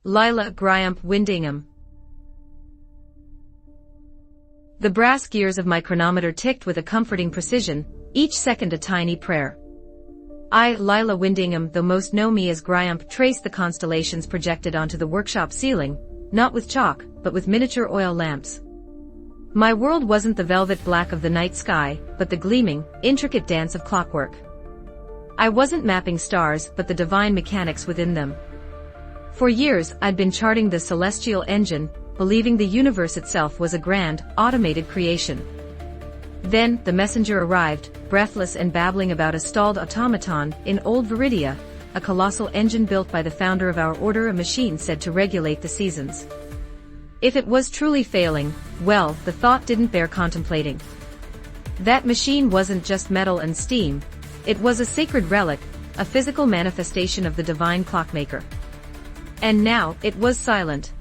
Lila, Griump, Windingham. The brass gears of my chronometer ticked with a comforting precision, each second a tiny prayer. I, Lila Windingham, though most know me as Griump, traced the constellations projected onto the workshop ceiling, not with chalk, but with miniature oil lamps. My world wasn't the velvet black of the night sky, but the gleaming, intricate dance of clockwork. I wasn't mapping stars, but the divine mechanics within them. For years, I'd been charting the celestial engine, believing the universe itself was a grand, automated creation. Then, the messenger arrived, breathless and babbling about a stalled automaton in Old Viridia, a colossal engine built by the founder of our order, a machine said to regulate the seasons. If it was truly failing, well, the thought didn't bear contemplating. That machine wasn't just metal and steam, it was a sacred relic, a physical manifestation of the divine clockmaker. And now, it was silent.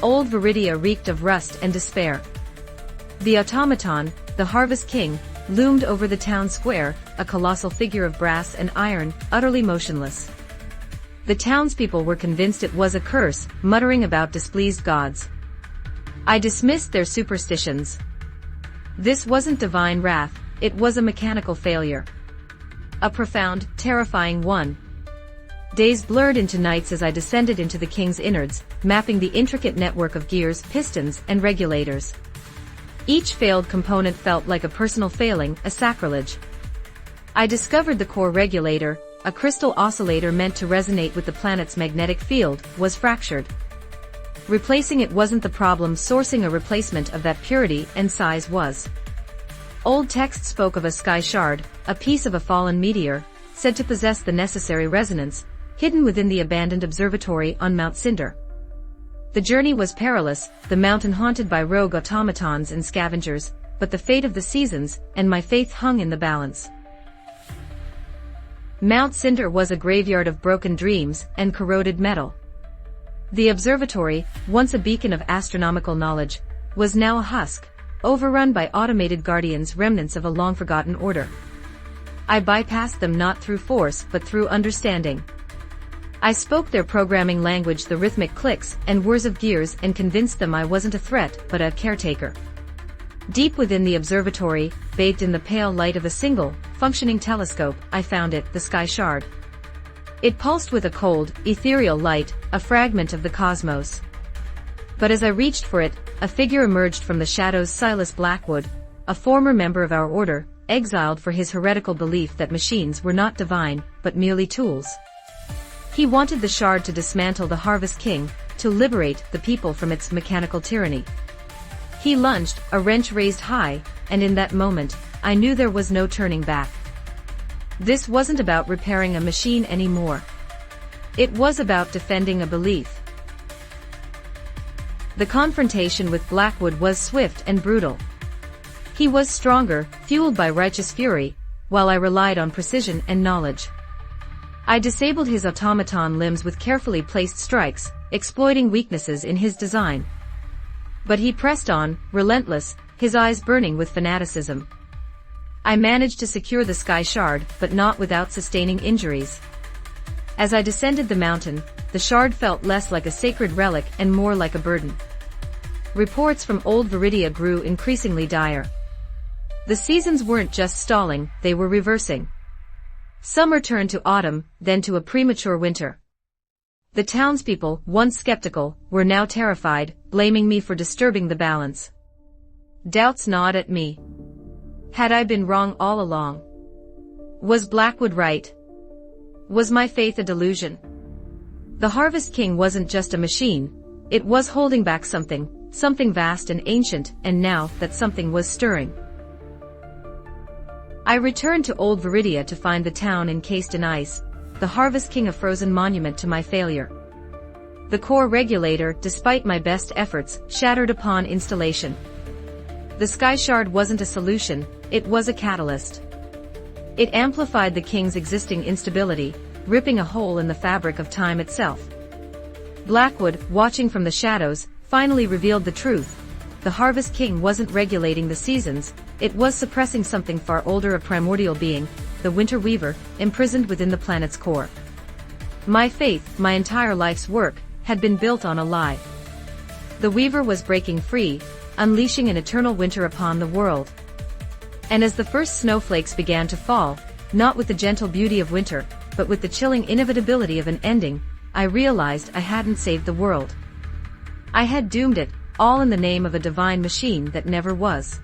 Old Viridia reeked of rust and despair. The automaton, the Harvest King, loomed over the town square, a colossal figure of brass and iron, utterly motionless. The townspeople were convinced it was a curse, muttering about displeased gods. I dismissed their superstitions. This wasn't divine wrath, it was a mechanical failure. A profound, terrifying one. Days blurred into nights as I descended into the king's innards, mapping the intricate network of gears, pistons, and regulators. Each failed component felt like a personal failing, a sacrilege. I discovered the core regulator, a crystal oscillator meant to resonate with the planet's magnetic field, was fractured. Replacing it wasn't the problem, sourcing a replacement of that purity and size was. Old text spoke of a sky shard, a piece of a fallen meteor, said to possess the necessary resonance, hidden within the abandoned observatory on Mount Cinder. The journey was perilous, the mountain haunted by rogue automatons and scavengers, but the fate of the seasons and my faith hung in the balance. Mount Cinder was a graveyard of broken dreams and corroded metal. The observatory, once a beacon of astronomical knowledge, was now a husk, overrun by automated guardians, remnants of a long-forgotten order. I bypassed them not through force but through understanding. I spoke their programming language, the rhythmic clicks and whirs of gears, and convinced them I wasn't a threat, but a caretaker. Deep within the observatory, bathed in the pale light of a single, functioning telescope, I found it, the sky shard. It pulsed with a cold, ethereal light, a fragment of the cosmos. But as I reached for it, a figure emerged from the shadows, Silas Blackwood, a former member of our order, exiled for his heretical belief that machines were not divine, but merely tools. He wanted the shard to dismantle the Harvest King, to liberate the people from its mechanical tyranny. He lunged, a wrench raised high, and in that moment, I knew there was no turning back. This wasn't about repairing a machine anymore. It was about defending a belief. The confrontation with Blackwood was swift and brutal. He was stronger, fueled by righteous fury, while I relied on precision and knowledge. I disabled his automaton limbs with carefully placed strikes, exploiting weaknesses in his design. But he pressed on, relentless, his eyes burning with fanaticism. I managed to secure the sky shard, but not without sustaining injuries. As I descended the mountain, the shard felt less like a sacred relic and more like a burden. Reports from Old Viridia grew increasingly dire. The seasons weren't just stalling, they were reversing. Summer turned to autumn, then to a premature winter. The townspeople, once skeptical, were now terrified, blaming me for disturbing the balance. Doubts gnawed at me. Had I been wrong all along? Was Blackwood right? Was my faith a delusion? The Harvest King wasn't just a machine, it was holding back something vast and ancient, and now that something was stirring. I returned to Old Viridia to find the town encased in ice, the Harvest King a frozen monument to my failure. The core regulator, despite my best efforts, shattered upon installation. The sky shard wasn't a solution, it was a catalyst. It amplified the king's existing instability, ripping a hole in the fabric of time itself. Blackwood, watching from the shadows, finally revealed the truth. The Harvest King wasn't regulating the seasons, it was suppressing something far older, a primordial being, the Winter Weaver, imprisoned within the planet's core. My faith, my entire life's work, had been built on a lie. The weaver was breaking free, unleashing an eternal winter upon the world. And as the first snowflakes began to fall, not with the gentle beauty of winter, but with the chilling inevitability of an ending, I realized I hadn't saved the world. I had doomed it, all in the name of a divine machine that never was.